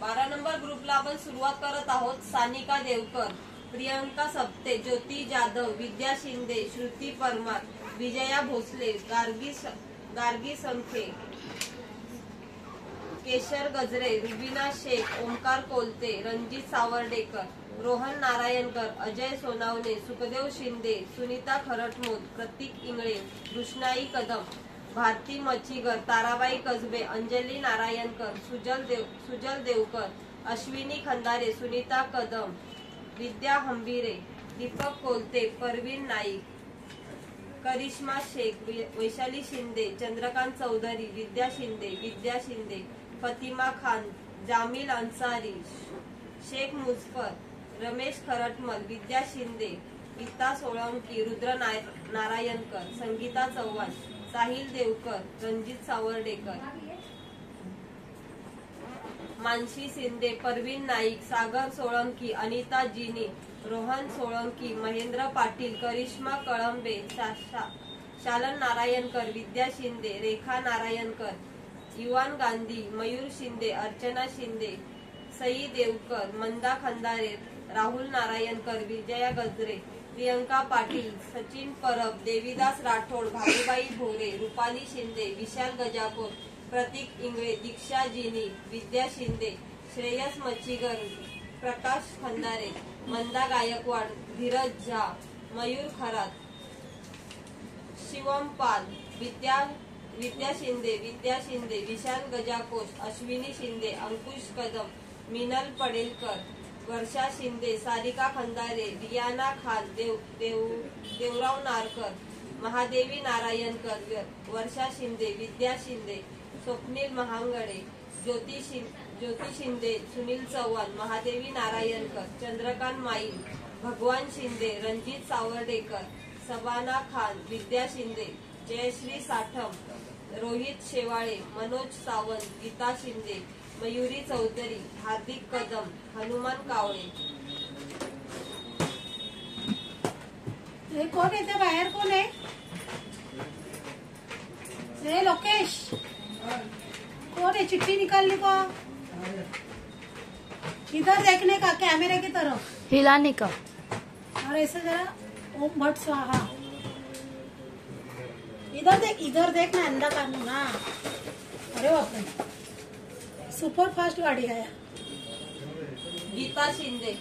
12 number ग्रुपला आपण सुरुवात करत आहोत। सानिका देवकर, प्रियंका सप्ते, ज्योती जाधव, विद्या शिंदे, श्रुती परमार, विजया भोसले, गार्गी संखे, केशर गजरे, रुबीना शेख, ओमकार कोलते, रणजित सावर्डेकर, रोहन नारायणकर, अजय सोनावणे, सुखदेव शिंदे, सुनीता खरटमोद, प्रतीक इंगळे, कृष्णाई कदम, भारती मच्छीगर, ताराबाई कसबे, अंजली नारायणकर, सुजल देवकर, अश्विनी खंदारे, सुनीता कदम, विद्या हंबीरे, दीपक कोलते, परवीन नाईक, करिश्मा शेख, वैशाली शिंदे, चंद्रकांत चौधरी, विद्या शिंदे, फतिमा खान, जामिल अंसारी, शेख मुजफर, रमेश खरटमल, विद्या शिंदे, गीता सोळंकी, रुद्र नारायणकर, संगीता चव्हाण, साहिल देवकर, रणजित सावर्डेकर, मानसी शिंदे, परवीन नाईक, सागर सोळंकी, अनिता जिनी, रोहन सोळंकी, महेंद्र पाटील, करिश्मा कळंबे, शालन नारायणकर, विद्या शिंदे, रेखा नारायणकर, युवान गांधी, मयूर शिंदे, अर्चना शिंदे, सई देवकर, मंदा खंदारे, राहुल नारायणकर, विजया गजरे, प्रियंका पाटील, सचिन परब, देवीदास राठोड, भाऊबाई भोरे, रुपाली शिंदे, विशाल गजाकोर, प्रतीक इंगळे, दीक्षा जिनी, विद्या शिंदे, श्रेयस मच्छीगर, प्रकाश खंदारे, मंदा गायकवाड, धीरज झा, मयूर खरात, शिवम पाल, विद्या शिंदे, विशाल गजाकोश, अश्विनी शिंदे, अंकुश कदम, मिनल पडेलकर, वर्षा शिंदे, सारिका खंदारे, रियाना खान, देवराव नारकर, महादेवी नारायणकर, वर्षा शिंदे, विद्या शिंदे, स्वप्नील महांगडे, ज्योती शिंदे, सुनील चव्हाण, महादेवी नारायणकर, चंद्रकांत माईल, भगवान शिंदे, रणजित सावर्डेकर, सबाना खान, विद्या शिंदे, जयश्री साठम, रोहित शेवाळे, मनोज सावंत, गीता शिंदे, मयुरी चौधरी, हार्दिक कदम, हनुमान कावळे। हे कोण येते बाहेर? कोण आहे? हे लोकेश कौन है? चिट्ठी निकालने को इधर देखने का, कैमरे की तरफ हिलाने का, और ऐसे जरा ओम भट्ट स्वाहा, इधर देखना, अंधा कानून ना। अरे बाप रे, सुपर फास्ट गाड़ी है। गीता शिंदे,